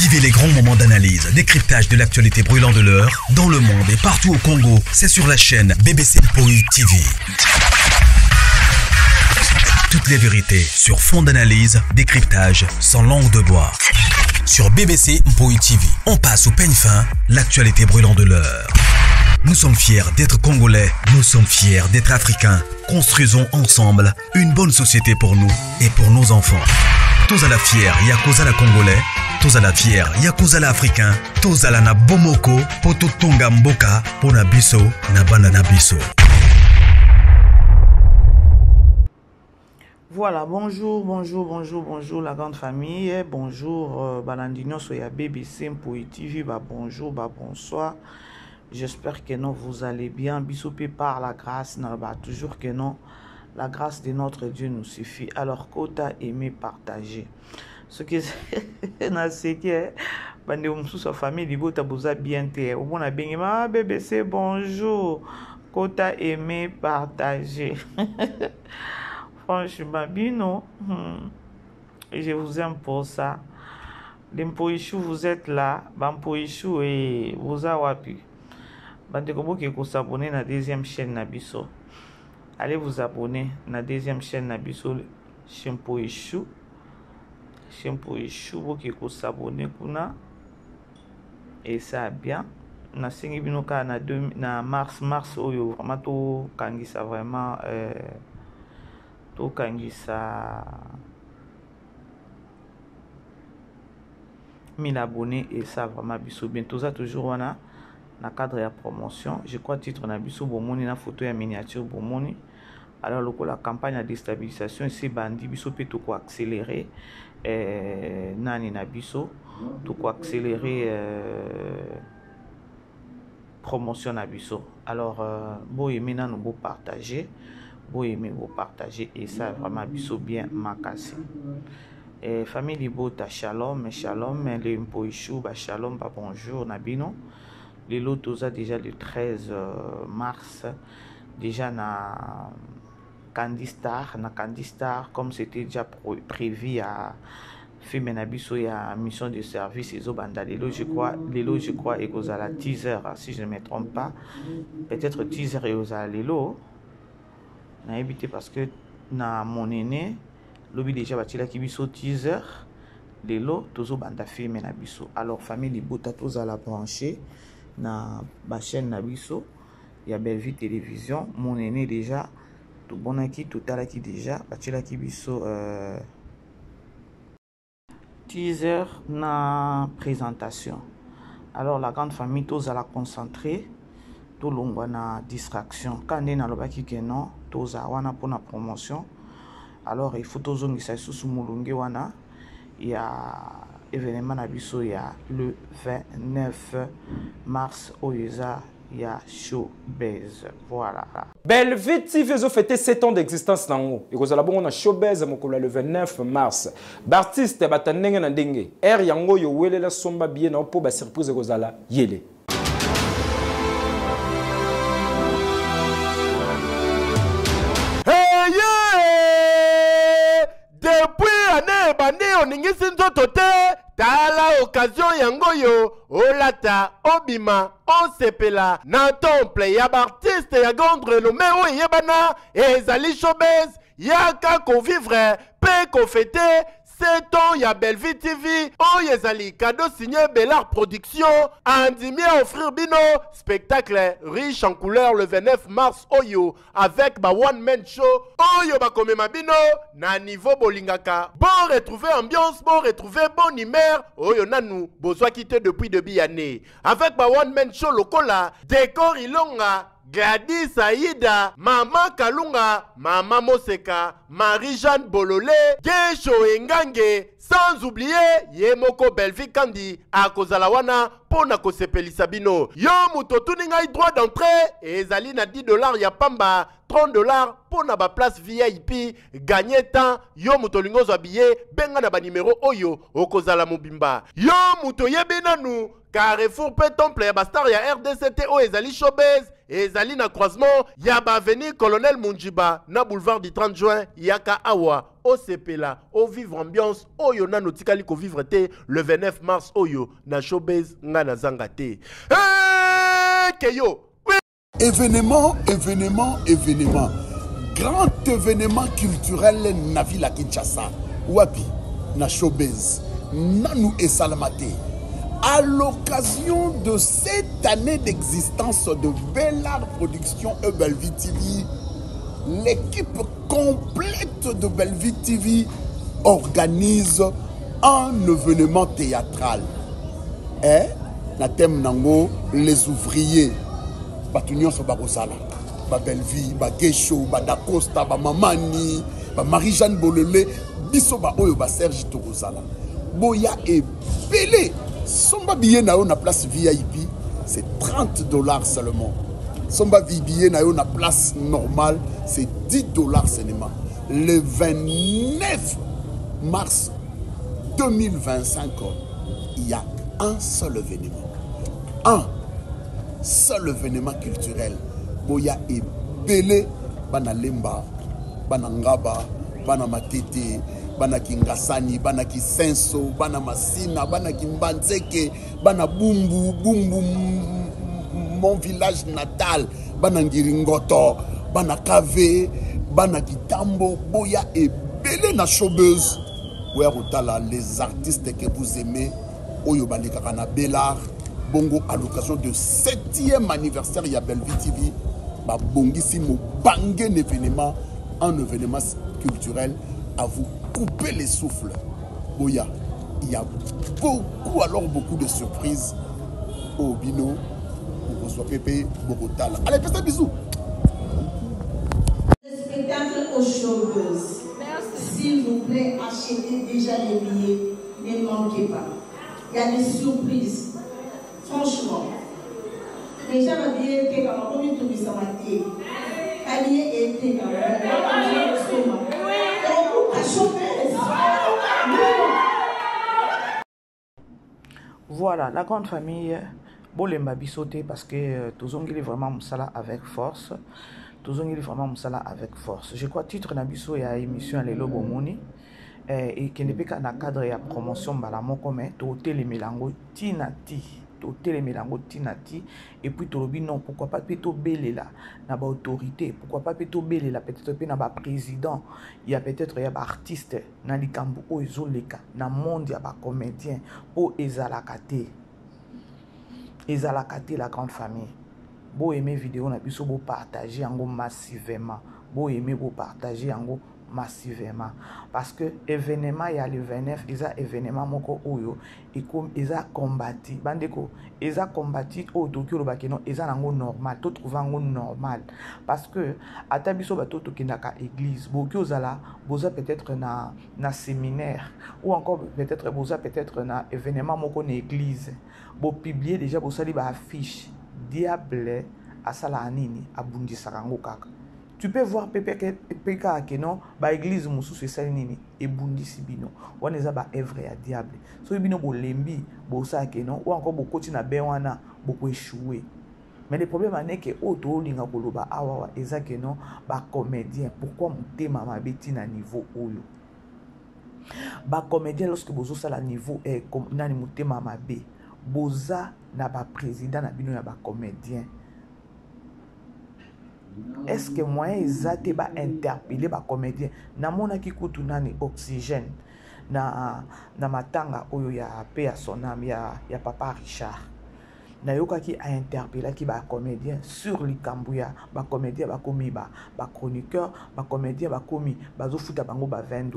Vivez les grands moments d'analyse, décryptage de l'actualité brûlante de l'heure, dans le monde et partout au Congo. C'est sur la chaîne BBC Mpoï TV. Toutes les vérités sur fond d'analyse, décryptage, sans langue de bois. Sur BBC Mpoï TV, on passe au peigne fin, l'actualité brûlante de l'heure. Nous sommes fiers d'être Congolais, nous sommes fiers d'être Africains. Construisons ensemble une bonne société pour nous et pour nos enfants. Tous à la fière, Yakozala Congolais. Tous à la fière, Yakozala Africain. Tous à la na Bomoko, Poto Tonga Mboka, Pona Biso, Nabana Nabiso. Voilà, bonjour la grande famille, bonjour Balandino Soya BBC Mpoï TV, bonjour, bonsoir. J'espère que non, vous allez bien. Bisopé par la grâce, toujours que non. La grâce de notre Dieu nous suffit. Alors, quota aimer partager. Ce que c'est que bande sa famille di bota boza bien te. Au bon a bien ma BBC bonjour. Quota aimer partager. Franchement, Bino, je vous aime pour ça. Les Mpoïchou, vous êtes là. Mpoïchou et vous avez wapi. Bande kobo qui vous abonner à la deuxième chaîne Nabiso. Allez vous abonner à la deuxième chaîne Nabiso. Mpoïchou. Mpoïchou, vous qui vous abonner kuna. Et ça bien. Na singi binoka na mars oyo vraiment to kangisa vraiment to kangisa 1000 abonnés et ça vraiment biso bientôt ça toujours wana na cadre ya promotion je crois titre na biso bomoni na photo ya miniature bomoni alors loko la campagne de déstabilisation ici bandi biso pe to ko accélérer nani na biso to ko accélérer promotion na biso alors bo aimer na no bo partager. Vous aimez vous partager et ça vraiment biso bien makasi. Et famille Libota shalom les Mpoïchou shalom bonjour nabino. Les lotos a déjà le 13 mars déjà na Candistar comme c'était déjà prévu à film nabiso ya mission de service et zobanda lelo je crois et aux à la teaser si je ne me trompe pas peut-être teaser et aux à lelo na évité parce que na mon aîné lobi déjà batila ki biso teaser lelo tozo banda film na biso alors famille Libota toza la brancher na ba chaîne na biso ya Bellevue télévision mon aîné déjà tout bonaki tout talaki déjà batila ki biso teaser na présentation alors la grande famille toza la concentrer tout longwa na distraction quand na lobaki que non toza wana pour la promotion alors il faut tozongisa sous mulunge wana il y a événement na biso ya le 29 mars oyeza ya Showbiz voilà Bellevue TV a fêté 7 ans d'existence nango et kozala bongo na Showbiz mokolo le 29 mars bartiste batanenge na ndenge yango yo welela somba bien na po ba surprise kozala yele. Depuis année bandi oningisi nzoto te tala occasion yango yo olata obima osepela na temple ya artiste ya grande renommée oyo yebana ezali Showbiz yaka convivre pe confêter 7 ans ya Bellevue TV oyo ezali cadeau signé Bellard Production andimi à offrir bino spectacle riche en couleurs le 29 mars oyo avec ba one man show oyo bakomema bino na niveau bolingaka bon retrouver ambiance bon retrouver bonne humeur oyo nanu bozwa quitté depuis début année avec ba one man show lokola décor ilonga Gladys Aïda, Maman Kalunga, Maman Moseka, Marie-Jeanne Bololé, Gesho Engange, sans oublier Yemoko Bellevue Kandi, à Kozalawana, Pona Kosepelisa bino. Yo muto tuninga droit d'entrée, et zali na $10 ya pamba, $30 pona ba place VIP, gagner temps, yo muto lingozo habillé, benga na ba numéro oyo, okozala mobimba. Yo muto yebena nou, Carrefour pe temple ya bastar ya RDCT o ezali showbiz ezali na croisement ya ba avenue Colonel Munjiba na boulevard du 30 juin yaka awa o sepela o vivre ambiance oyo na notikali ko vivre te le 29 mars oyo na showbiz nga na zanga te. Keyo événement grand événement culturel na ville à Kinshasa wapi na showbiz nanu esalamate. À l'occasion de cette année d'existence de Bellard Productions et Bellevue TV, l'équipe complète de Bellevue TV organise un événement théâtral. Et, na thème nango, les ouvriers, Batunion so Barosala, ba Bellevue, ba Gesho, ba Dacosta, ba Mamani, ba Marie-Jeanne Bolele, biso ba oyo ba Serge Torozala. Boya et Belé. Somba billet na yo na place VIP, c'est $30 seulement. Somba billet na yo na place normale, c'est $10 seulement. Le 29 mars 2025, il y a un seul événement. Un seul événement culturel. Boya et Belé, bana Lemba, bana Ngaba, bana Matete, bana Kingasani, bana Kisenso, bana Masina, bana Kimbanzeke, bana Bumbu, mon village natal, bana Ngiringoto, bana Kave, bana Kitambo, Boya et Belé na showbiz. Les artistes que vous aimez, Oyo Balikakana Bellard, Bongo à l'occasion de 7e anniversaire ya Bellevue TV, ba bongissimo bangé événement, un événement culturel à vous couper les souffles. Boya, il y a beaucoup de surprises au Bino, pour soit Pépé, Bogotala. Allez, faites un bisou. Le spectacle aux showbiz. S'il vous plaît, achetez déjà les billets, ne manquez pas. Il y a des surprises. Franchement. Les gens m'ont dit que quand on tout ça m'a dit, allié était quand même. Voilà, la grande famille, Bolemba Bissoté, parce que tous ont vraiment Moussala avec force. Tous ont vraiment Moussala avec force. Je crois titre Nabiso et à émission Les Lobo Moni. Et qui n'est pas dans le cadre de la promotion, comme Toté les Mélango Tinati. Toté les Mélango Tinati. Et puis Tolobi, non, pourquoi pas plutôt Belé là, n'a pas autorité. Pourquoi pas plutôt Belé là, peut-être n'a pas président. Il y a peut-être un artiste, dans les Kambu, au Ezoleka, dans le monde, il y a pas comédien, au Ezalakate. Ezalakate, la grande famille. Beau aimer vidéo, na biso beau partager en massivement. Beau aimer beau partager en massivement. Parce que événement il y a le 29, ils a événement moko oyo et comme ils a combattu. Bandeko, ils a combattu au Tokyo le bakeno, ils a nango normal, tout trouver nango normal. Parce que à tabiso bato tokinaka église, bokyo zala, boza peut-être na séminaire ou encore peut-être boza peut-être na événement moko na église. Bo publier déjà bo sali ba affiche. Diable à Salanini à Bundissarango kaka. Tu peux voir Peka Keno, ba église Moussou c'est Salinini et Bundisibino. On est à œuvre à diable. So bino bo lembi, bo sa Keno ou encore bo koti na bewana, beaucoup échoué. Mais le problème est que auto linga koloba awa eza Keno ba comédien. Pourquoi monter mama beti na niveau oyo? Ba comédien lorsque bozo sala niveau est comme nani monter mama be. Boza na ba président na bino ya ba comédien. Est-ce que moi ezate ba interpeller ba comédien na mona ki kutu nani oxygène na matanga oyo ya pe ya sonam ya papa Richard na yoka ki a interpeller ki ba comédien sur likambuya ba comédien ba komi ba chroniqueur ba comédien ba komi bazo futa bango ba $20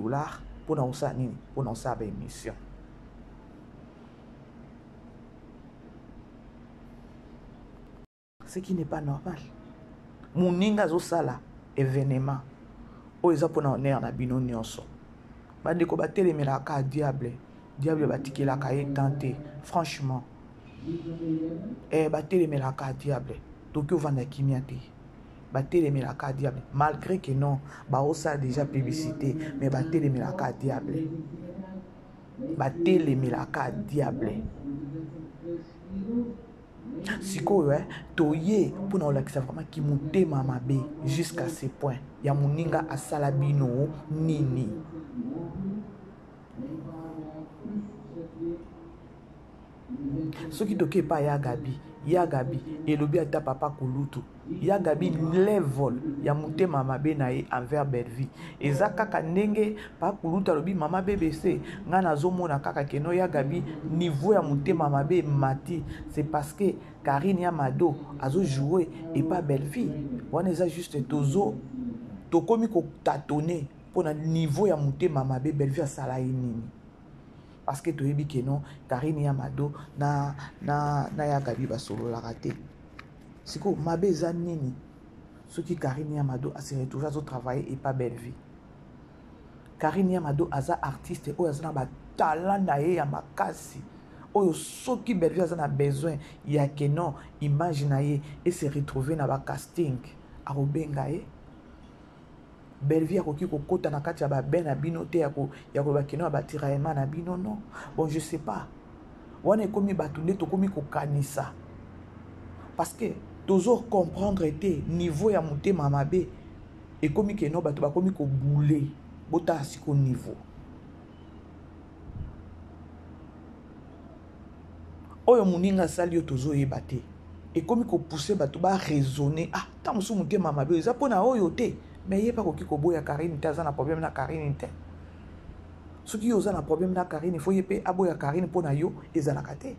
pour na osa nini pour na osa ba émission. Ce qui n'est pas normal. Mouninga zo sala événement. O eza pona honneur na bino nyonso. Bandeko batelemela ka diable. Diable batikela ka tenté. Franchement. Batelemela ka diable. Tokyo vanda kimia te. Batelemela ka diable. Malgré que non, ba osa déjà publicité, mais batelemela ka diable. Batelemela ka diable. sikoyo toye mpona kolakisa vraiment ki motema mabe jusqu'à ce point ya moninga asala bino nini. Soki toke pa ya Gabi elobi ata papa kulutu ya Gabi level ya motema mabe na ye envers Belleville eza kaka ndenge pa kulutu alobi mama BBC nga nazomona kaka keno ya Gabi niveau ya motema mabe mati. C'est parce que Karine Amado azo jouer et pas Belleville wana eza juste tokomi ko tâtonner pona niveau ya motema mabe Belleville asala nini. Parce que tu es que non, Karine Amado na ya Gabi basolo la raté. C'est quoi ma nini? Ce qui Karine Amado a se retrouvé à travailler et pas Belleville. Karine Amado aza artiste ou aza na talent na ye ya makasi. Oyo soki Belleville aza na besoin ya que non imagine et se retrouver na ba casting a robenga ye. Belleville akoki kokota na kati ya ba ben na bino te ya ko bakeno ba tiraillement na bino non. Bon je sais pas. Wana ekomi batunde tokomi kokanisa. Parce que toujours comprendre te niveau ya motema mabe ekomi keno bato bakomi ko boule bota siko niveau. Oyo muninga sali yo tozo yeba te. Ekomi ko pousser bato ba raisonner ah ta musu motema mabe eza pona oyo te. Mais il n'y a pas de problème Karine, il y a un problème avec Karine. Ce qui est un problème avec Karine, il faut y avoir Karine pour nayo et zanakate.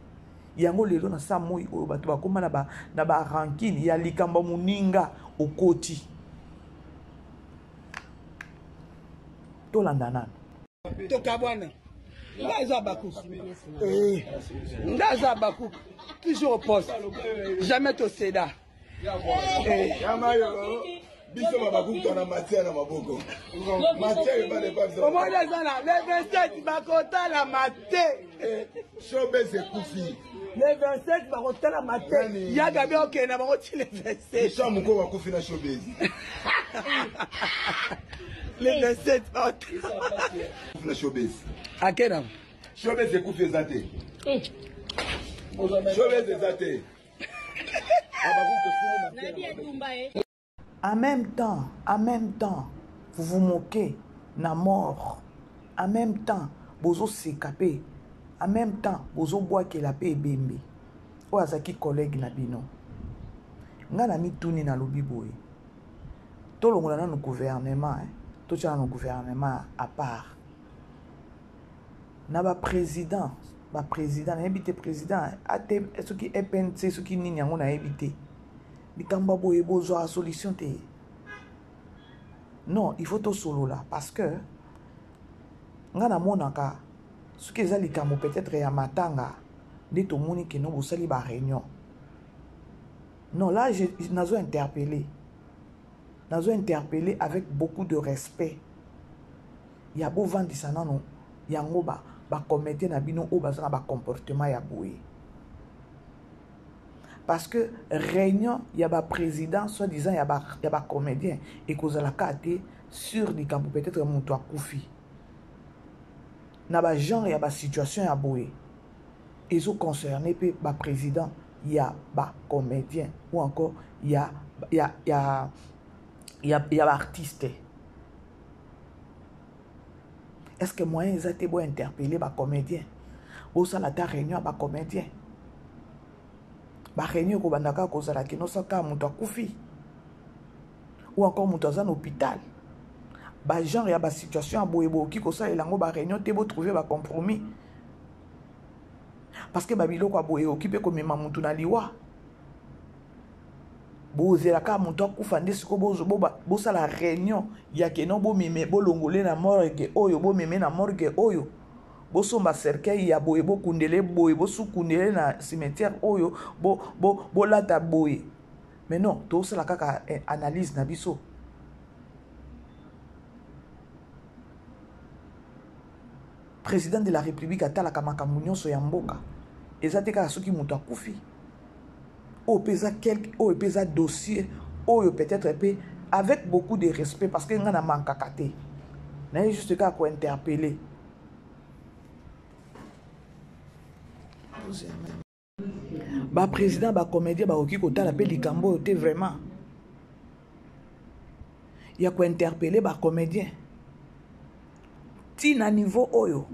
Il y a un lelo na samoi au bateau comme na ba ranking, il y a likamba muninga au koti. To landanan. To kabwana. Ngaza bakou. Ngaza bakou. Toujours au poste. Jamais au Seda. Biso mabakou tona matière na maboko. Matière pas de pas. Comment les ana les 27 bakota la maté. Showbiz ekufi. Les 27 bakota la maté. Ya Gabi OK na bakoti les 27. Biso moko bakufi na showbiz. Les 27 na showbiz. Akena. Showbiz ekufi ezate. Showbiz ezate. En même temps, vous vous moquez na mort. En même temps, vous s'écapez. En même temps, vous bois que la paix est bimbe. Ou azaki collègue na bino. Ngana mi tuni na lobi boy. To longola na no gouvernement, to tcha na gouvernement à part. Na ba président na habité président, ate ce qui est pensé, ce qui nini yango na habité. Bikamba boye bozo a solution te. Non, il faut tout solo là parce que ngana monaka ce que ezali kamo peut-être ya matanga de to moni que no bosali ba réunion. Non, là je nazo interpellé avec beaucoup de respect. Ya bo vandisa nano yango ba commettre na bino o bazana ba comportement ya boye. Parce que réunion, il y a un président, soi-disant, il y a un comédien. Et qu'on a la carte sur les camps, peut-être mon toit Koufi. Il y a un genre, il y a une situation à bouer. Ils sont concernés par le président, il y a un comédien. Ou encore, il y a un artiste. Est-ce que moi, ils ont été interpellés par comédien? Ou ça, la réunion, par comédien? Ba réunion ko bandaka ko zala ki no saka muto akufi ou encore muto za hôpital ba genre ya ba situation aboyebo ki ko sa elango ba réunion te bo trouver ba compromis parce que ba biloko aboye okipe ko mema mutu na liwa bo zela ka muto akufa ndesi ko bo sala réunion ya ke no bo meme bo longole na morgue oyo bo meme na morgue oyo bosomba cercueil ya boye bo kundele boye bo sukundele na cimetière oyo bo lata boye. Mais non, to sala kaka analyse na biso. Président de la République atala kama kamunyoso ya mboka. Ezate ka soki muto akufi. O pesa dossier oyo peut-être avec beaucoup de respect parce que ngana manka kate. Na juste ka ko interpeller. ba président ba comédien ba oki kotala pe likambo te vraiment ya ko interpeller ba comédien ti na niveau oyo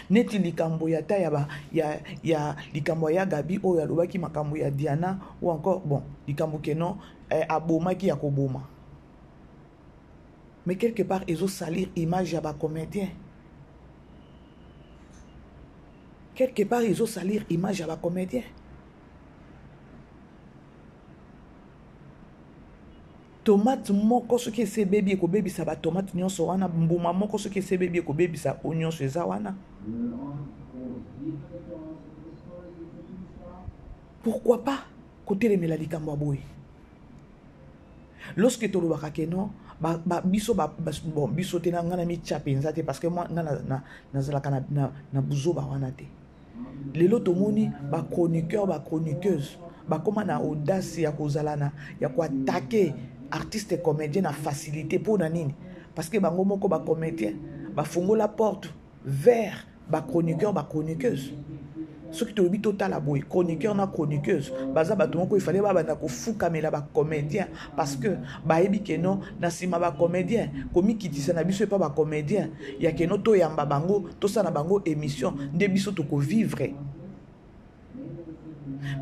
neti likambo ya ta ya likambo ya Gabi oyo alobaki makambo ya Diana ou encore bon likambo keno abomaki ya koboma mais quelque part ils ont salir image ya ba comédien quelque part ils ont salir image ya ba comédien tomate moko soki ese bebi ekobebisa ba tomate nyonso wana mbuma moko soki ese bebi ekobebisa onyonso eza wana pourquoi pas kotelemela likambo boye lorsque tolobaka keno biso bon biso te na ngana mitya penza te parce que moi ngana nazalaka na buzoba wana te lelo tomoni ba chroniqueur ba chroniqueuse bakoma na audace ya kozalana ya koattaquer artiste et comédien na facilité pour na nini parce que bango moko ba comédien ba fongola porte vers ba chroniqueur ba chroniqueuse ce qui tolobi total la boy chroniqueur na chroniqueuse baza bato moko il fallait ba banda ko fukamela ba comédien parce que ba yebi keno na sima ba comédien komi kitisa na biso pas ba comédien ya keno to yamba bango to sana bango émission nde biso to ko vivre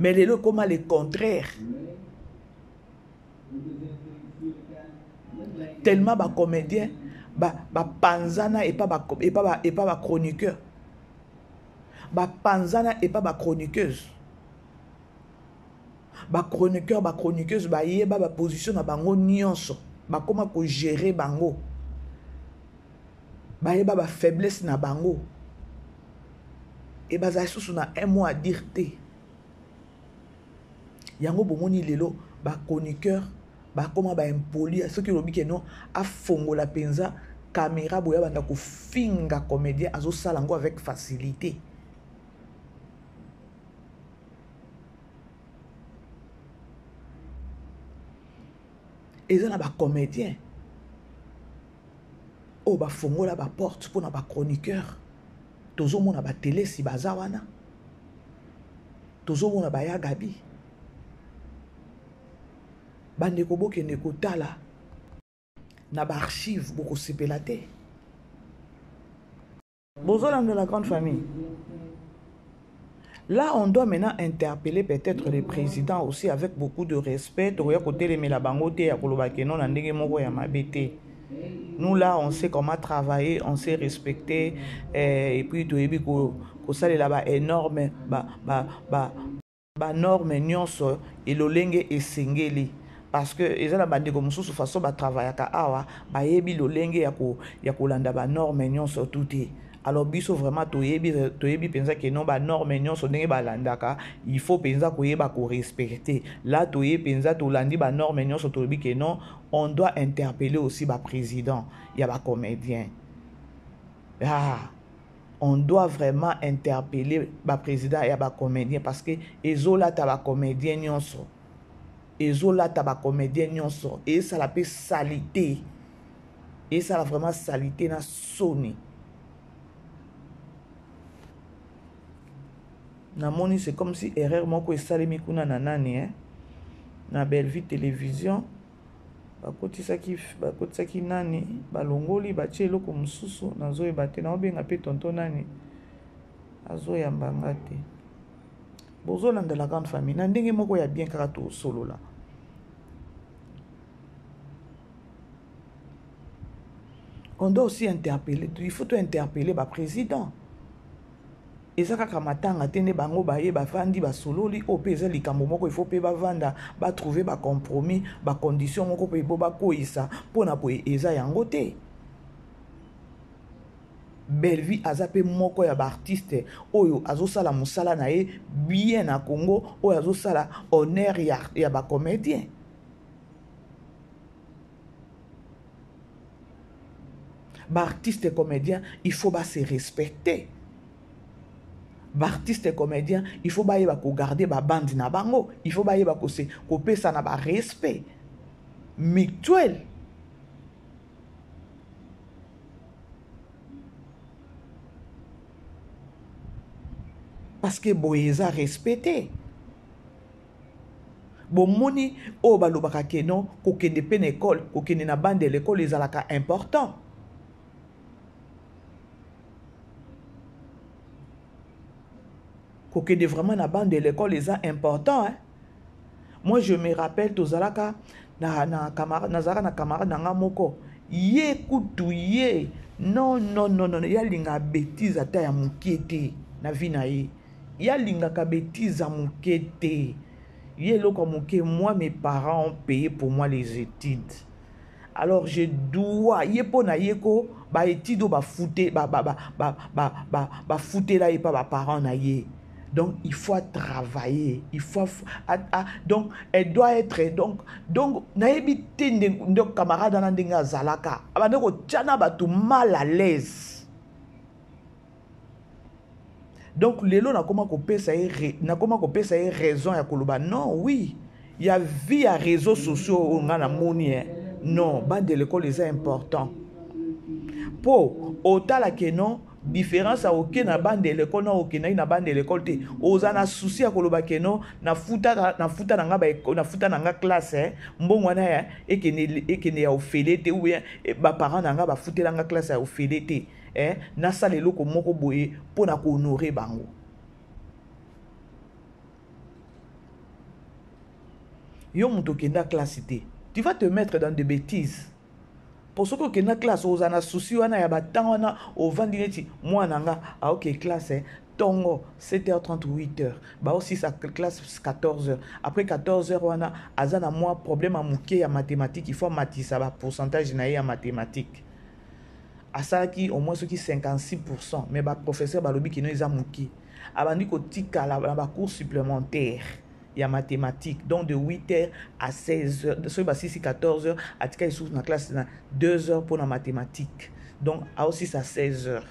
mais lelo comment le contraire tellement ba comédien ba panzana et pas ba chroniqueur ba panzana et pas ba chroniqueuse ba chroniqueur ba chroniqueuse ba yeba ba position na bango nyonso ba koma ko gérer bango ba yeba ba faiblesse na bango et ba za susu na un mot à dire te yango bomoni lelo ba chroniqueur ba koma ba impoli ce qui lobi keno a fongola penza caméra boya banda ko finga comédien azo sala ngo avec facilité et ça na ba comédien o ba fongola ba porte pour na ba chroniqueur tozo mona ba télé si baza wana tozo mona ba ya Gabi bandeko bokende kotala na ba archive boko sepela te bozolanda la grande famille. Là, on doit maintenant interpeller peut-être le président aussi avec beaucoup de respect. Nous, là, on sait comment travailler, on sait respecter. Et puis, ça là-bas énorme, norme nyonso et lolenge et singeli. Parce que ils ont la bande comme sous façon ba travailler ka awa ba yebi lolenge ya kolanda ba norme nyonso tout est. Alors biso vraiment toyebi pensa que non ba norme nyonso ndenge ba landaka il faut pensa ko yeba ko respecter. Là toyebi pensa to landi ba norme nyonso toyebi que non on doit interpeller aussi ba président ya ba comédien. On doit vraiment interpeller ba président ya ba comédien parce que ezola ta ba comédien nyonso. Ezola ta ba comédien nyonso et ça la peut salité. Et ça la vraiment salité na soni. Namoni c'est comme si erreur moko esalemi kuna na nani na Bellevue télévision bakotisaki nani balongoli batie eloko mosusu nazoyeba te naobenga pe tonton nani azoyambanga te bozolanda la grande famille na ndenge moko ya bien kaka tosolola. On doit aussi interpeller, il faut interpeller le président. Et ça kaka matanga tene bango baye ba fandi ba sololi o peza likambo moko il faut pe ba vanda ba trouver ba compromis ba condition moko pe bo ba koisa pona po eza yango te. Bellevue azape moko ya ba artiste oyo azosala musala na ye bien na Congo oyo azosala honneur ya ba comédien. Ba artiste et comédien il faut ba se respecter. Artiste et comédien, il faut ba garder ba bande na bango, il faut ba couper ça na ba respect mutuel. parce que boyeza respecté. Bon moni o balobaka ke non kokende pe na école, kokende na bande de l'école ezalaka important. Kokende vraiment na bande de l'école eza important, hein. Moi je me rappelle tozalaka na camarade na camarade na moko ye kutu ye non ya linga bêtise ata ya mukete na vie na ye. Ya linga ka bêtise à mukete. Ye lo comme que moi mes parents ont payé pour moi les études. Alors je dois ye pona yeko ba études ba fouté ba fouté là et pas ba parents na ye. Donc il faut travailler, il faut donc elle doit être donc na ebité ndok camarade na ndenga zalaka abande ko tchana ba tout mal à l'aise. Donc lelo na koma ko pesa raison ya koloba non oui il y a vie à réseaux sociaux on a moni non bande de l'école est important pour otala que non différence à aucun na bande de l'école na aucun na bande de l'école te ozana souci ya koloba que non na futa na nga classe mbongo na ya ekene ya ofelete ou bien ba parents na nga ba futela nga classe ya ofelete na sale loko moko boye pona ko honorer bango. Yo muto kenda classe te, tu vas te mettre dans des bêtises. Pour ce que na classe ozana souci wana ya batang wana o vandineti moi nanga a OK classe tongo 7h30 8h ba aussi sa classe 14h après 14h wana azana moi problème à muke ya mathématiques il faut matisa ba pourcentage na ya mathématiques à ça qui au moins ce qui 56% mais ba professeur balobi qui no eza muke abandi ko tika la ba cours supplémentaire ya mathématiques donc de 8h à 16h so ba 6 14h atika sous na classe na 2h pour la mathématiques donc à aussi ça 16h.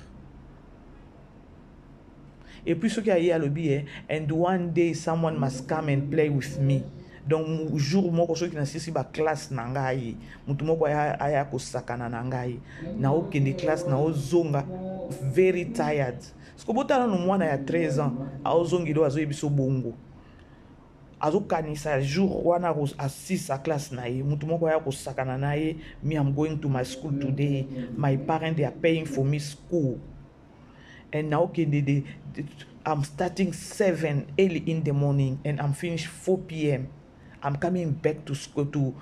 Et puis ce qui a eu à l'objet and one day someone must come and play with me. Donc jour moko so ki na sisi ba classe na ngai mutu moko aya ko sakana na ngai na okende classe na ozonga very tired. Parce que botala no mwana ya 13 ans a ozongi do azo yebiso bongo azo kanisa jour wana a 6 a classe na ye mutu moko aya ko sakana na ye me I'm going to my school today, my parents they are paying for me school. And now I'm starting 7 early in the morning and I'm finished 4 p.m. I'm coming back to school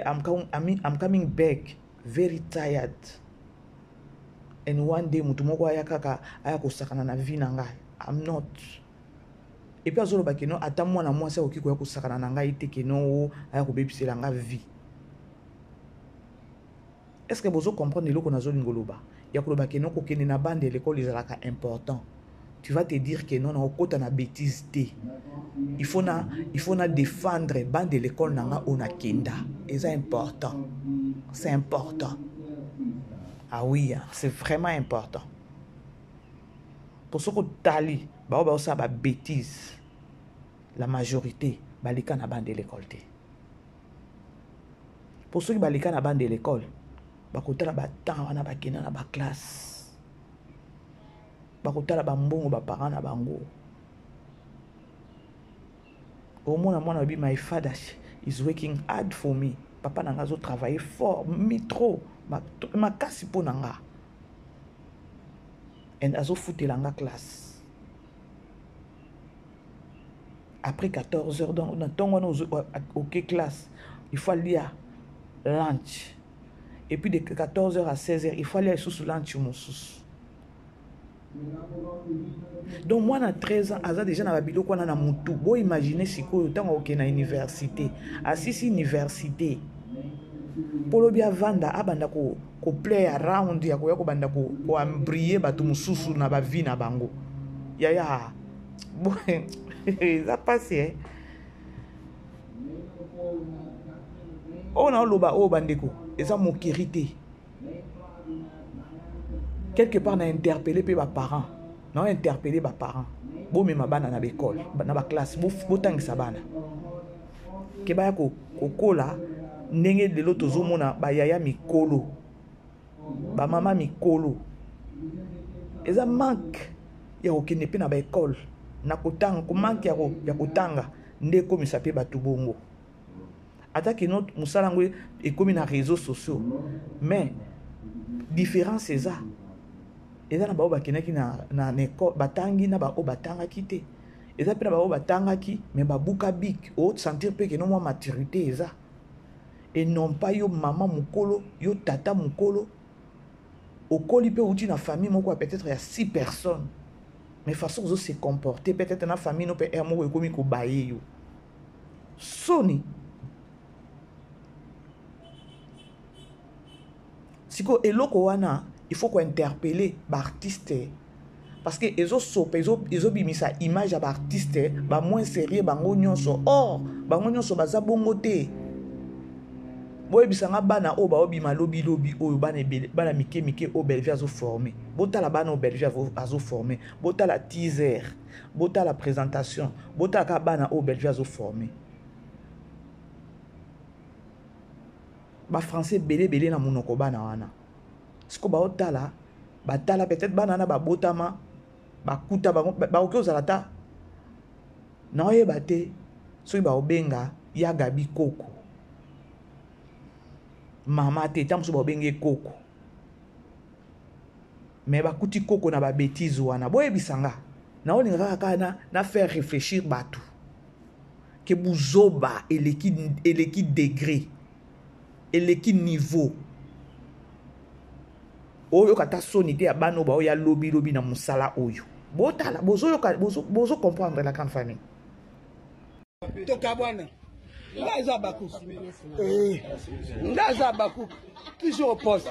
I'm coming back very tired. And one day mutumoko ayakaka ayako sakana na vie na ngai. I'm not. Et puis azolo bakeno ata mwana mwasi okiko yako sakana na ngai te keno ayako bebisela nga vie. Est-ce que vous comprenez le qu'on a zone ngoloba? Ya koloba ke non kokene na bande de l'école ezalaka important. Tu vas te dire que non na okota na bêtise te. Il faut na défendre bande de l'école nanga ona kenda. Et c'est important. C'est important. Ah oui, c'est vraiment important. Pour ce que tali ba ça ba bêtise. La majorité balika na bande de l'école te. Pour ceux qui balika na bande de l'école bakotala batang wana bakena na ba classe bakotala bambongo ba parents na bango au moins mwana bi my father is working hard for me papa nanga zo travailler fort mais trop ma kasi po nanga and azo foutela nga classe après 14h donc na tongo wana OK classe il faut lire lunch. Et puis de 14h à 16h, il faut aller sous l'anti-moussous. Donc moi, à 13 ans, j'ai déjà na biloko na mutu. Bo imaginer si ko tango OK na université. Asisi université. Polo bia vanda abanda ko play around ya ko banda ko ambrier batu mususu na ba vie na bango. Ya. Bon, ça passe. On a loba o bandeko. Et ça mon kérité. Quelque part, on a interpellé mes parents. On a interpellé mes parents. Bon, mais ma bana na l'école, na ba classe, bon tang sa bana. Que ba ko kola, ndenge de l'autre zomona ba yaya mikolo, ba mama mikolo. Et ça manque. ya kokende mpe na baekole na kotanga komanke ya kotanga nde ekomisa mpe bato bongo ataki no mosala yango ekomi na réseaux sociaux mais différence eza na bao bakendaki na école batangi na bao batangaki te eza mpe na bao batangaki mais babuka bik osentir mpe keno mwa maturité eza et non pas yo mama mokolo yo tata mokolo okoli mpe outi na famille moko peut-être ya 6 personnes mais façon ozo se comporter peut-être na famille no mpe moko ekomi kobaye yo soni siko eloko wana il faut qu'on interpeller l'artiste parce que ezo bimisa image ya artiste ba moins sérieux bango nyonso or bango nyonso baza bongo te boye bisanga bana o ba obima lobi oyo bana mike o Bellevue azo former botala bana o Bellevue azo former botala teaser botala présentation botala ka bana o Bellevue azo former ba français belé na munoko bana wana siko ba otala batala peut-être bana na ba botama bakuta ba okozala ta na oyeba te soki ba obenga ya Gabi Koko mama te tamusu ba obenge Koko mais bakuti Koko na ba bêtise wana boyebisanga na olinga kaka na faire réfléchir bato ke buzoba eleki degré eleki niveau oyo kata soni te ya bano ba oya lobi na musala oyo botala bozo comprendre la grande famille toka bwana ngaza baku ngaza baku toujours au poste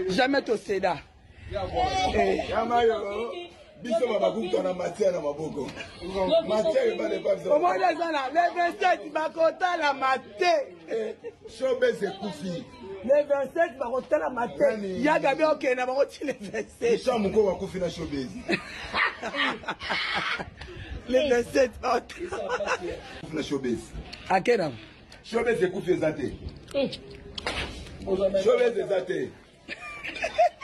jamais to céda biso babakuta na matière na maboko matière ba ne pas besoin omona zana le 27 bakota la maté showbiz ekufi le 27 bakota la maté ya Gabi okay na bakoti le 27 chamu ko bakufi na showbiz le 27 na showbiz akena showbiz ekufi ezate showbiz ezate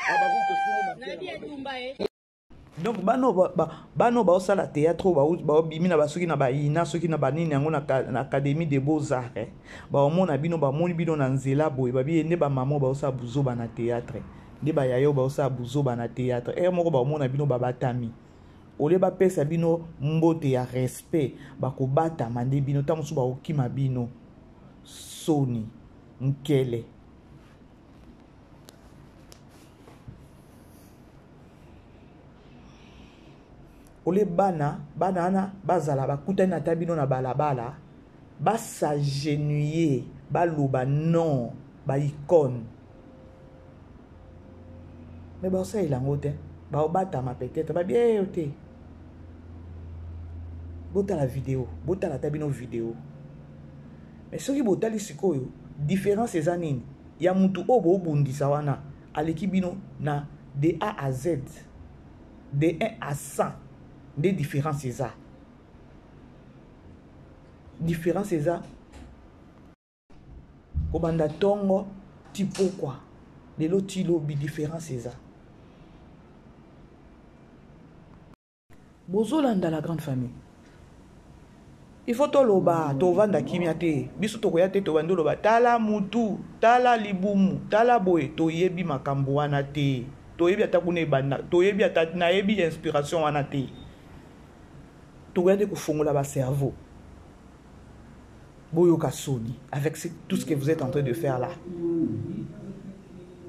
abakuta suma donc bano ba osala théâtre ba bimi na basoki na baina soki na banini yango na académie des beaux-arts ba omona bino ba moni bino na nzela boye ba biende ba maman ba osala buzoba na théâtre nde ba yayo ba osala buzoba na théâtre moko ba omona bino ba batami ole ba pesa bino mbote ya respect ba kobata mande bino tamusu ba okima bino soni nkele ole bana ana bazala bakutani na tabino na balabala basagenuye baloba non ba icône mais baosa ilango te baobatama peut-être babie yo te botala vidéo botala tabino vidéo mais soki botali sikoyo différence eza nini ya mutu oyo boobundisa wana aleki bino na de A à Z de 1 à 100 des différences eza différence eza kobanda tongo ti pourquoi lelo ti lobi différence eza bozolanda la grande famille il faut toloba tovanda kimia te biso tokoya te tobandi oloba tala mutu tala libumu tala boye toyebi makambo wana te toyebi ata kuna ebanda toyebi ata nayebi inspiration wana te toyande kofongola ba cerveau boyoka soni avec tout ce que vous êtes en train de faire là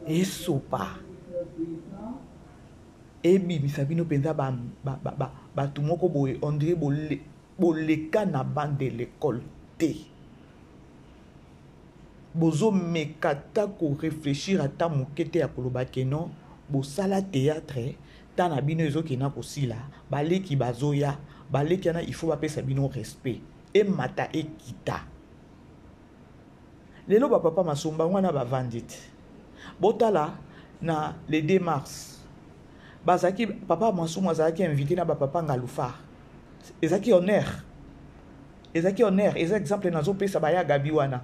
et sopa ebi misabino penza ba tumoko boye on dirait boleka na bande de l'école te bozo mekata ko réfléchir ata mokete ya koloba ke non bosala théâtre tana bino ezokina kosila baleki bazoya baleki yana il faut bapesa bino respect e mata ekita lelo bapapa masomba wana bavandi te botala na le 2 mars bazaki papa masomba azalaki invité na bapapa ngalufa ezaki honneur eza exemple nazopesa baya Gabi wana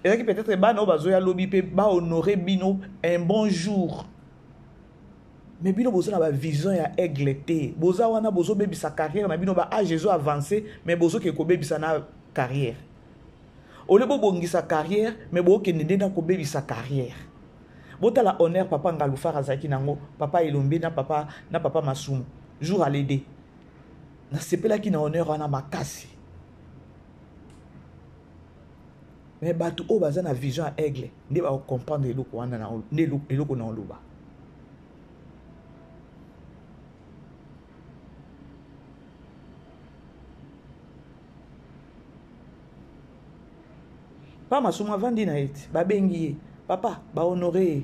ezaki peut-être bana oyo bazoya lobi mpe bahonorer bino un bon jour mais bino bozo na ba vision ya aigle te boza wana bozo bebi sa carrière na bino ba Jésus avancé mais bozo ke ko bebi sa na carrière ole bo bongi sa carrière mais bo ke ndende na ko bebi sa carrière botala honneur papa Ngalufara azaki nango papa Elombe na papa Masumu jour à l'aider na sepela ki na honneur wana makasi mais batu o baza na vision ya aigle nde ba comprendre eloko wana na eloko na oloba. Pas Masumu avandi na ete babengi ye papa ba honorer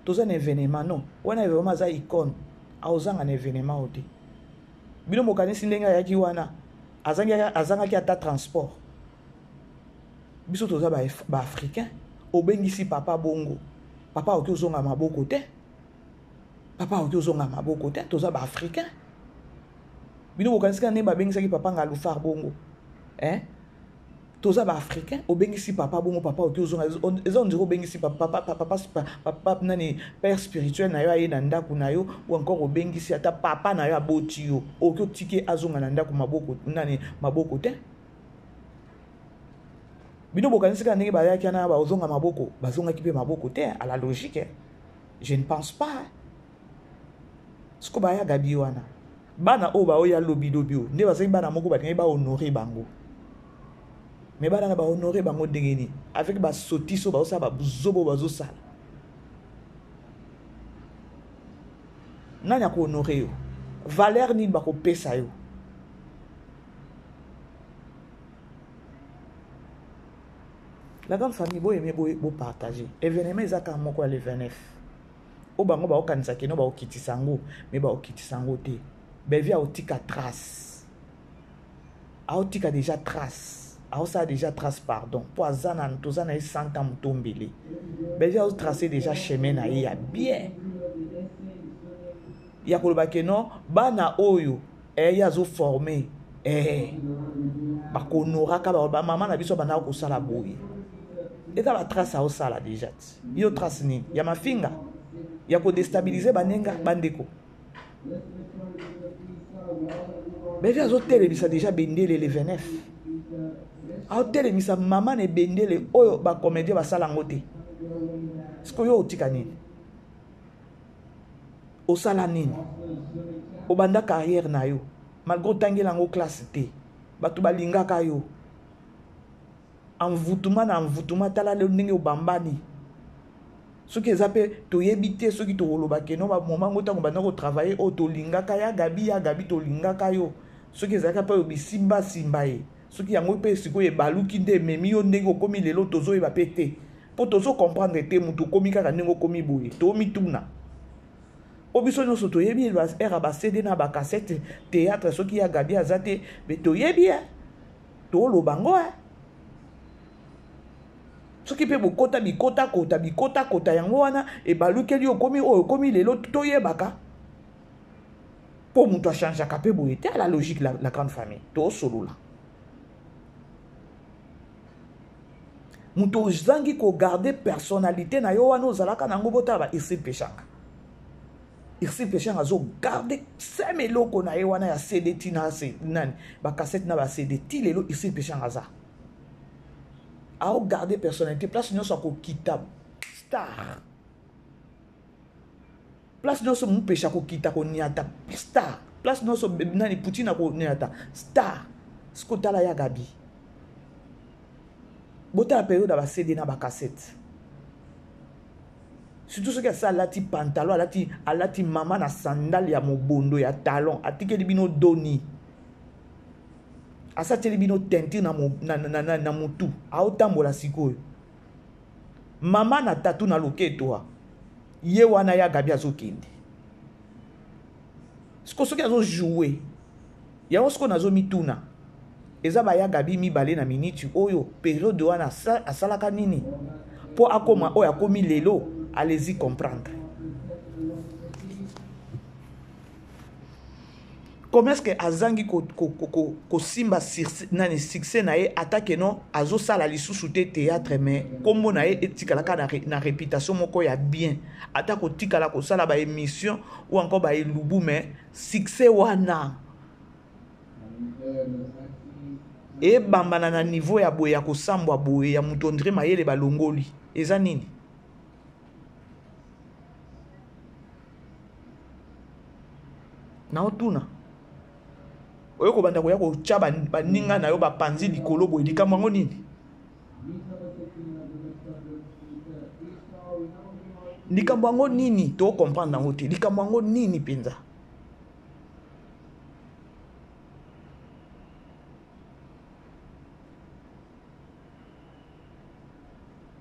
toza na événement non wana vraiment za icône aozanga na événement ote bino mokanisi ndenge yaki wana azangaki ata transport biso toza ba africain obengisi papa bongo papa oki ozonga maboko te toza ba africain bino mokanisi kana ne babengisaki papa Ngalufara bongo toza ba africain obengisi papa bongo papa oki ozonga ezo ndiro obengisi papa nani père spirituel na yo aye na ndako na yo ou encore obengisi ata papa na yo aboti yo oki otiki azonga na ndako maboko te bino bokanisi ka ndenge bayaki na ba ozonga maboko bazongaki pe maboko te à la logique je ne pense pas siko baya gabi wana bana o ba oya lobidobio nde bazali bana moko batingi ba honorer bango mais bana ba honorer bango ndengeni avec ba sotiso ba osa ba buzobo bazo sala nani ko honorer yo valeur ni ba ko pesa yo la grande famille bo aimer bo partager événement ezaka moko le 29 o bango ba okanisa keno ba okitisa ngo mais ba okitisa ngo te bevia otika trace a otika déjà trace ça déjà trace pardon pour azana tozana 100 ans mutombele bevia o tracer déjà chemin na ya bien ya koloba keno bana oyo ya zo former ba konoraka ba mama na biso bana ko sala boye eta ba trace au sala déjà yo trace ni ya mafinga ya ko déstabiliser banenga bandeko mais ya zo télévisa déjà bendele le 29 a télévisa maman ne bendele oyo ba comédien ba sala ngote siko yo otika nini o sala nini o banda carrière na yo malgré tangela ngo classe T batu balingaka yo envoûtement tala le ndenge obambani soki ezape toyebite soki tolobake no ba moment ngotango bana ko travailler o tolingaka ya gabi tolingaka yo soki ezaka pa obisimba simba ye soki yango pe sikoye baluki nde memi yo ndenge okomi lelo tozo eba pete po tozo comprendre te mutu komi kaka ndenge okomi boye to mituna obiso nyonso toyebi era ba CD na ba cassette théâtre soki ya gabi azate be toyebi to lobango soki pe bokota bikota yango wana e balukeli okomi lelo toyebaka po mutu achangeaka pe boye te la logique la grande famille to solola mutu ozangi ko garder personnalité na yo wana ozalaka nango botaba isi peshanga zo garder seme loko na ye wana ya CD tina se nani ba cassette na ba CD ti lelo isi peshanga za a garder personnalité place nyonso ko kita star place nyonso mu pesha ko kita ko niata star place nyonso nani Putin ko niata star skotala ya gabi bota la période ba CD na ba cassette surtout ce que ça alati pantalon alati mama na sandale ya mobondo ya talon atikeli bino doni asateli bino teinture na mutu aotambola sikoyo mama na tatu na loketo ye wana ya gabi azokende siko soki azo jouer yango siko nazo mituna eza ba ya gabi mibale na minute oyo période wana asalaka nini po akoma oyo akomi lelo allez-y comprendre comment est-ce que azangi ko simba nani succès na ye attaque non azo sala lisusu te théâtre mais kombo na ye etikala ka na réputation moko ya bien ata ko tikala ko sala ba émission ou encore ba elubu mais succès wana e bambana na niveau ya boya ko sambwa boye ya mutondre mayele balongoli eza nini na otuna oyo ko banda ko ya ko cha baninga na yo bapanzi likolo boye likambo ngo nini likambo ngo nini to comprendre ngo te likambo ngo nini penza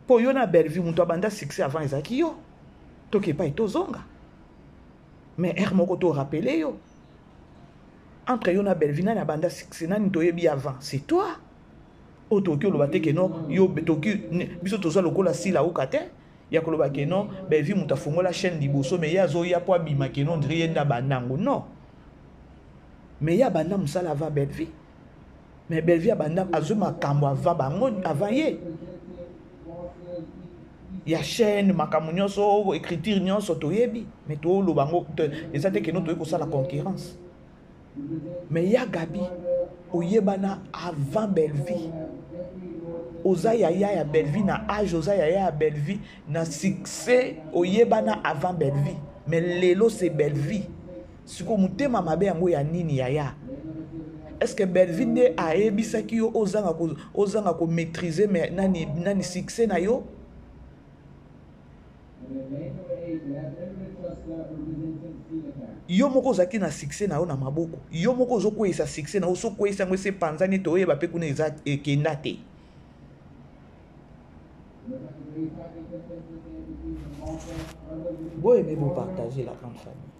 po yo na Bellevue muto abanda succès avant ezaki yo toke pa etozonga mais moko to rappeler yo entre yo na Bellevue na banda succès nani toyebi avant c'est toi otoki oloba te ke non yo betoki biso toza lokola sila okate ya koloba ke non Bellevue muta fongola chaîne liboso mais ya zo ya po abima ke non ndri yenda banango non mais ya banda musala avant Bellevue mais Bellevue abanda azo makambo avant bango avant ye ya chaîne makambo nyonso écriture nyonso toyebi mais to lo bango eza te ke non toyeko sala concurrence mais ya Gabi oyebana avant Bellevue oza yaya ya Bellevue na âge oza yaya ya Bellevue na succès oyebana avant Bellevue mais lelo c'est Bellevue siko mutema mabe yango ya nini yaya est-ce que Bellevue nde ayebisaki yo ozanga ko maîtriser mais nani succès na yo yo moko ozaki na succès na yo na maboko yo moko ozokweyisa succès na yo sokweyisa yango ese panzani ete oyeba mpe kuna eza ekenda te boyeme bopartager la grande famille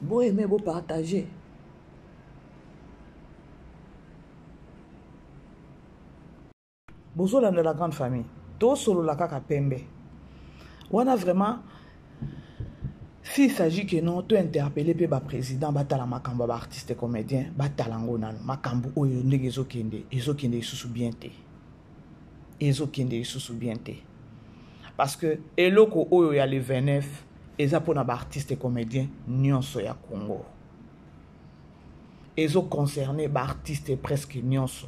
Bon aimer, bon partager. Bozola de la grande famille. Tout solo la kaka pembe. On a vraiment. S'il s'agit que non, tu interpellé pe ba président, batala makambo ba artiste comédien, batalango nano, makambo oyo ndenge ezokende isusu bien te. Ezokende isusu bien te. Parce que eloko oyo ya le 29 eza pona ba artiste comédien nyonso ya Congo. Ezo concerné ba artiste presque nyonso.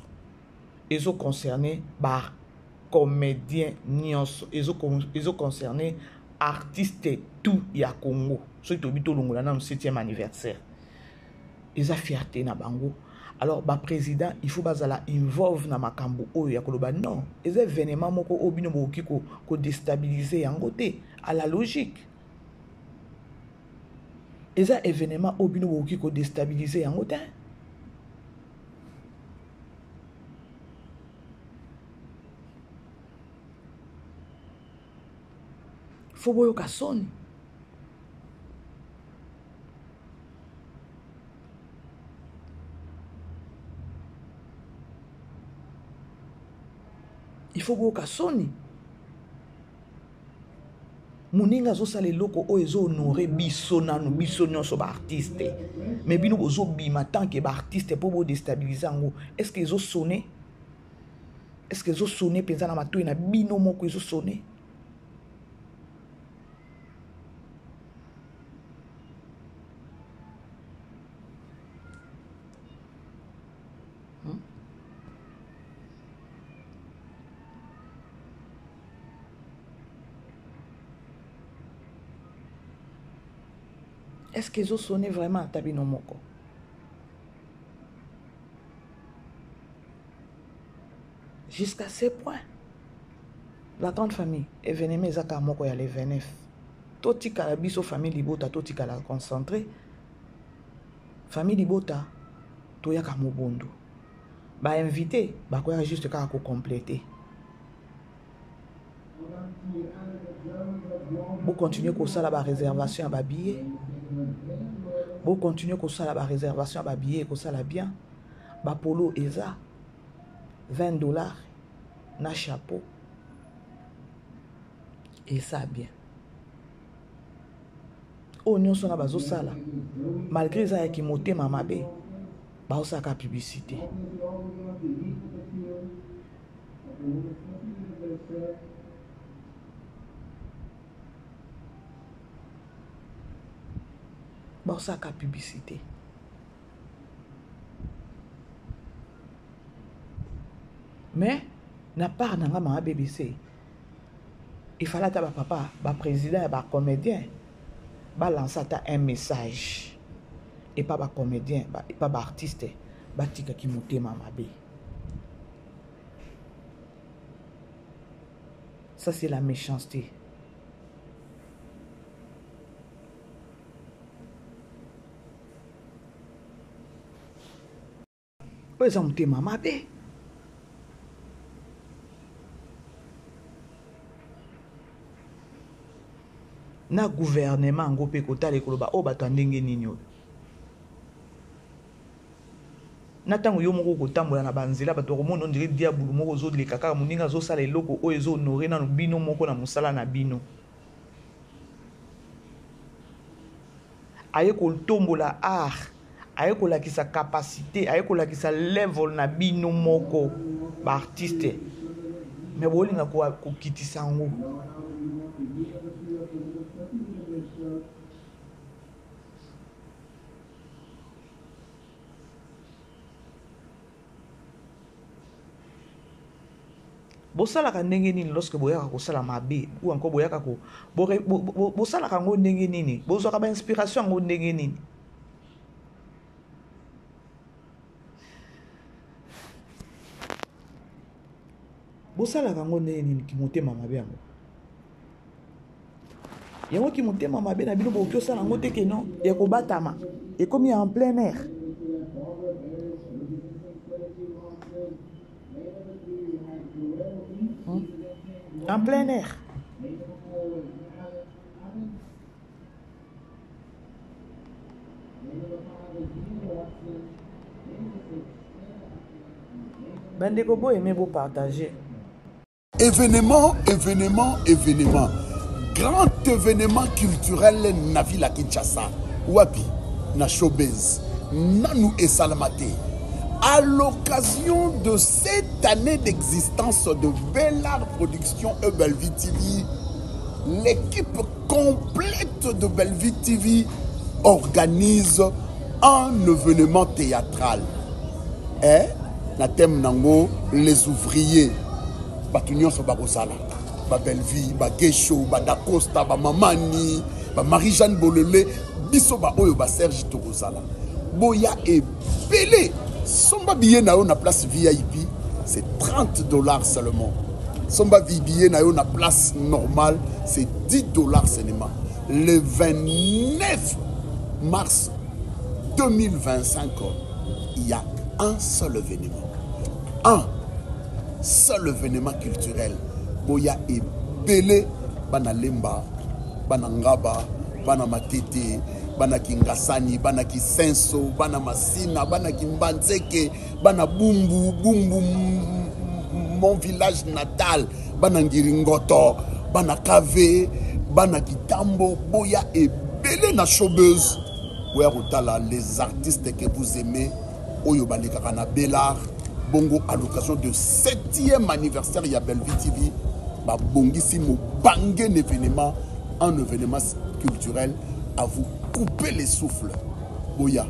Ezo concerné ba comédien nyonso. Ezo concerné artiste tout ya Congo. Soki to bito longola na 7e anniversaire. Eza fierté na bango. Alors ba président il faut bazala involve na makambo oyo ya koloba non. Eza événement moko obino boki ko déstabiliser yango te à la logique. Eza événement obino boki ko déstabiliser yango te. Faut boyo kasoni. Il faut boyo kasoni. Moninga zo sale loko o ezo honorer biso nanu biso nyonso ba artiste. Mais bino bozo bima tant que ba artiste pour bo déstabiliser ngo. Est-ce que ezo sonner? Est-ce que ezo sonner penza na matoyi na bino moko ezo sonner? Est-ce qu'ils ont sonné vraiment à Tabino Moko? Jusqu'à ce point, la grande famille est venue mais à Moko y a les 29. Toti Kalabiso famille Libota, Toti Kala concentré. Famille Libota, Toya Kamobondo. Bah invité, bah quoi juste qu'à compléter. Vous continuez comme ça la réservation à billet. Vous continuez comme ça la réservation à billet, comme ça la bien. Bah polo eza $20 na chapeau. Et ça bien. Oh non son bazo sala. Malgré ça qui monte mamabe. Bah ça ka publicité. Bah ça ka publicité. Mais na part nanga ma BBC. Il fallait que papa, le président et le comédien lancent un message. Et pas le comédien, et pas l'artiste, qui monte mamabe. Ça c'est la méchanceté. Où est-ce que mamabe? Na gouvernement ngo pe kota le koloba o batandenge nini o na tango yo moko kotambola na banzela bato komona on dirait diabulu moko zo le kaka moninga zo sala eloko o ezo honorer na bino moko na musala na bino aye ko tombola art aye ko la kisa capacité aye ko la kisa level na bino moko ba artiste mais bolinga ko kitisa ngo bosalaka ndenge nini lorsque boyaka kosala mabe ou encore boyaka ko bosalaka ngo ndenge nini bozwaka ba inspiration ngo ndenge nini bosalaka ngo ndenge nini ki motema mabe yango yango ki motema mabe na bino bokosala ngo te ke non ya kobatama ekomi en plein air. En plein air. Bandeko bo aimez vous partager. Événement. Grand événement culturel na ville à Kinshasa. Wapi, na showbiz, nanou et salamate. À l'occasion de cette année d'existence de Bellard Production et Bellevue TV, l'équipe complète de Bellevue TV organise un événement théâtral. Et, na thème nango, les ouvriers, Batunion so Barosala, ba Bellevue, ba Gesho, ba Dacosta, ba Mamani, ba Marie-Jeanne Bolele, biso ba oyo ba Serge Torosala. Boya et Pelé. Somba billet na yo na place VIP, c'est $30 seulement. Somba billet na yo na place normale, c'est $10 seulement. Le 29 mars 2025, il y a un seul événement. Un seul événement culturel. Boya et Belé, Bana Lemba, Bana Ngaba, Bana Matete, Bana Kingasani, Bana Kisenso, Bana Masina, Bana Kimbanzeke, Bana Bumbu, mon village natal, Bana Ngiringoto, Bana Kave, Bana Kitambo, Boya et Belé na showbiz. Les artistes que vous aimez, Oyobali Kakana Bellard, Bongo à l'occasion de 7e anniversaire, il y a Bellevue TV, Bongissimo bangé un événement culturel à vous couper les souffles. Boya,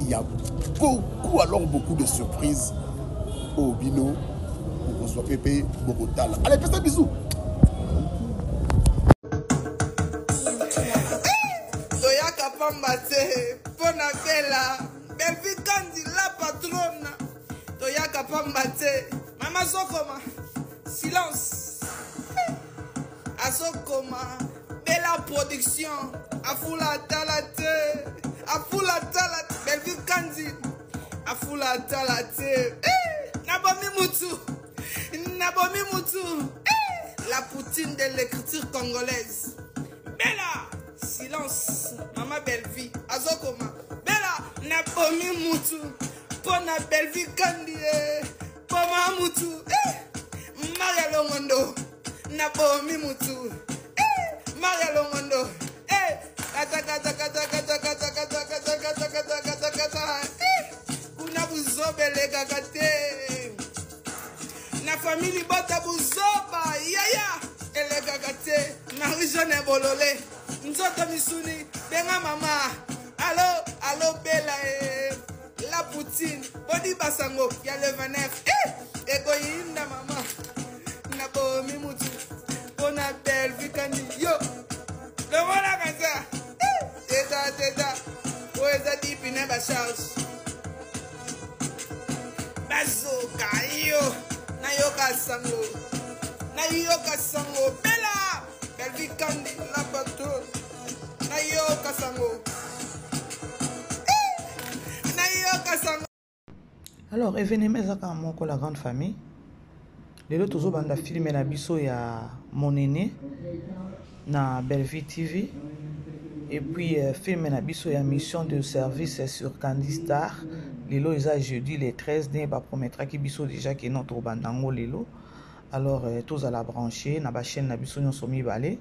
il y a beaucoup de surprises au Bino, au Reçoit Pépé, Bogotala. Allez, faites un bisou. Toyaka Pambate, Bonabella, Bellevue Kandi, la patronne. Toyaka Pambate, Mama Sokoma, silence. Asokoma, Bella Production, Afula Talate, Bellevue Kandi, Afula Talate. Nabomi Moutou. La poutine de l'écriture congolaise. Bella, silence, maman belle vie, azokoma. Bella, Nabomi Moutou. Pour na belle vie kandi, Poma Moutou. Maria Longondo, Nabomi Moutou. Maria Longondo. Kata kata kata kata kata kata kata kata kata kata kata. Kuna buzobele kakate. Na famille bota buzoba. Yaya. Ele kakate. Marie-Jeanne Bololé. Nzoto misuni. Benga mama. Allo Bella. La poutine. Body basango. Y'a le 29. Egoïna mama. Nabomi Moutou. On a belle vikani. Yo. Le voilà comme ça. Teta. Où est ça deep in a house? Bazooka, yo. Nayoka sango. Bella. Belle kandi la bateau. Nayoka sango. Alors, événement Zakamoko, la grande famille. Les autres toujours banda filmé na biso ya mon aîné na Bellevue TV. Et puis filmé na biso ya mission de service sur Candy Star. Lelo isa jeudi les 13 ne ba promettra ki biso déjà que notre bandango lelo. Alors tous à la brancher na ba chaîne na biso nyonso mibale.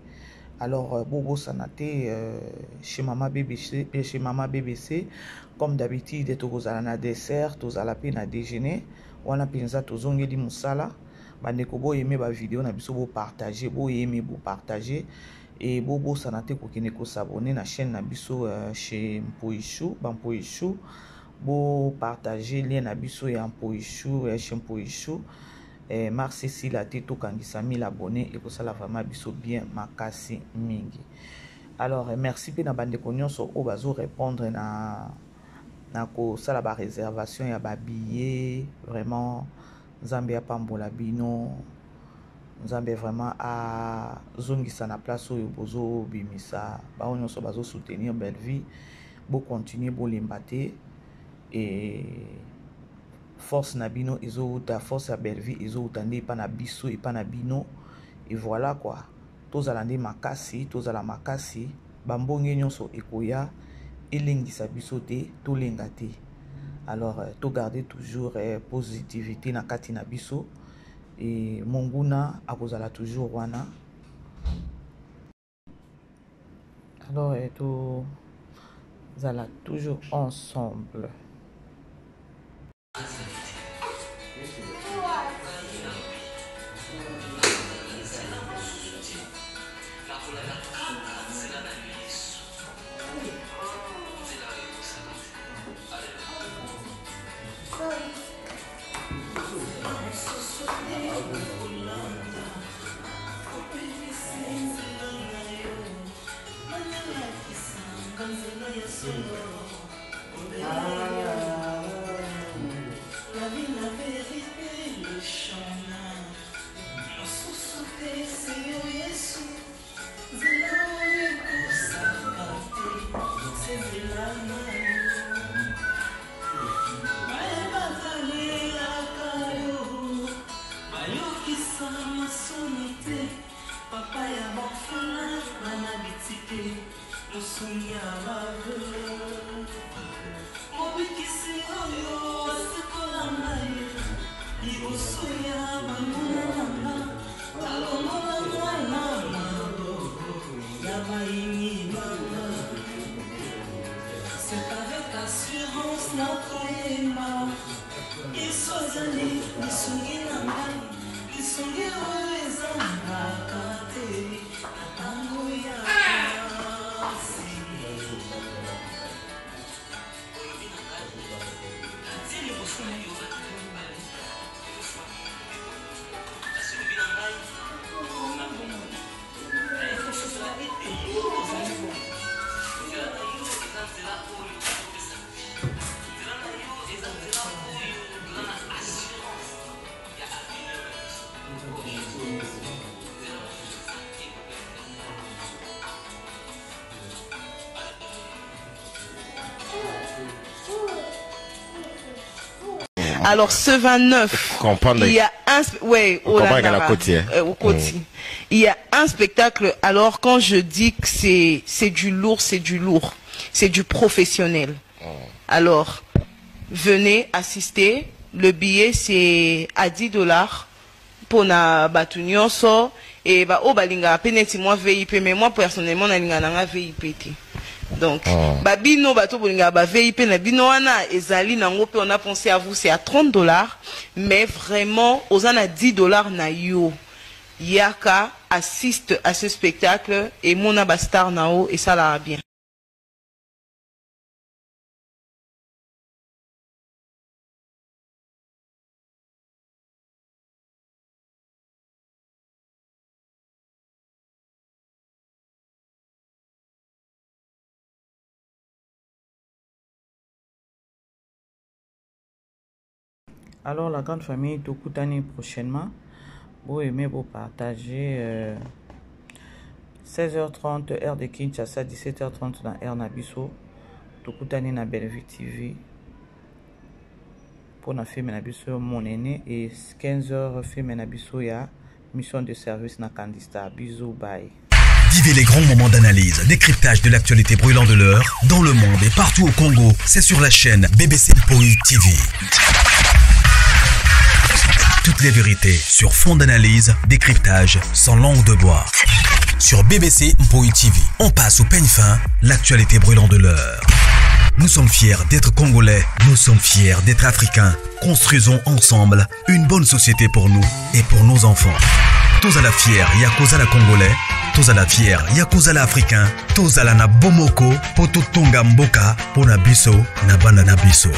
Alors bobo sanate chez maman BBC comme d'habitude tozala na dessert, tozala pe na déjeuner, wana penza tozongeli musala. Bandeko bo aimer ba vidéo na biso bo partager, bo aimer bo partager et bobo sanate ko kene ko s'abonner na chaîne na biso chez Mpoichou, Bampoichou, bo partager lien na biso ya Mpoichou chez Mpoichou. Merci si la tête au kangisa 1000 abonnés et que ça la vraiment biso bien makasi mingi. Alors merci pe na bandeko nyonso o bazo répondre na ko sala ba réservation ya ba billet vraiment Nzambe apambola bino. Nzambe vraiment a zongisa na place oyo bozo bimisa ba nyonso bazo soutenir Bellevue bo continuer bo lembater et force na bino ezouta force à Bellevue ezouta nde pa na biso et pa na bino et voilà quoi. Tozala nde makasi, tozala makasi bambonge nyonso ekoya elengisa biso te tolenga te. Alors to garder toujours positivité na kati na biso et monguna akozala toujours wana. Alors to zala toujours ensemble. Alors ce 29, il y a un il y a un spectacle. Alors quand je dis que c'est du lourd, c'est du lourd, c'est du professionnel. Alors venez assister. Le billet c'est à $10 pour na batunyonso et ba o balinga peneti moi VIP, mais moi personnellement na linga na VIP ti. Donc babino bato bolinga ba VIP na bino wana ezali nango pe on a pensé à vous, c'est à $30, mais vraiment aux ana $10 na yo. Yaka assiste à ce spectacle et mon abastar nao et ça l'a bien. Alors la grande famille Tokutani prochainement, vous aimez vous partager 16h30 heure de Kinshasa, 17h30 dans heure Nabiso, Tokutani na Bellevue TV pour na film Nabiso mon aîné et 15h film Nabiso ya mission de service na Kandista. Bisous, bye. Vivez les grands moments d'analyse, décryptage de l'actualité brûlante de l'heure dans le monde et partout au Congo. C'est sur la chaîne BBC Mpoï TV. Toutes les vérités sur fond d'analyse, décryptage sans langue de bois. Sur BBC Mpoï TV, on passe au peigne fin l'actualité brûlante de l'heure. Nous sommes fiers d'être Congolais, nous sommes fiers d'être Africains. Construisons ensemble une bonne société pour nous et pour nos enfants. Tous à la fière, Yakoza la Congolais. Tous à la fière, Yakoza la Africain. Tous à la na Bomoko, Poto Tonga Mboka, Pona Biso, na Banana Biso.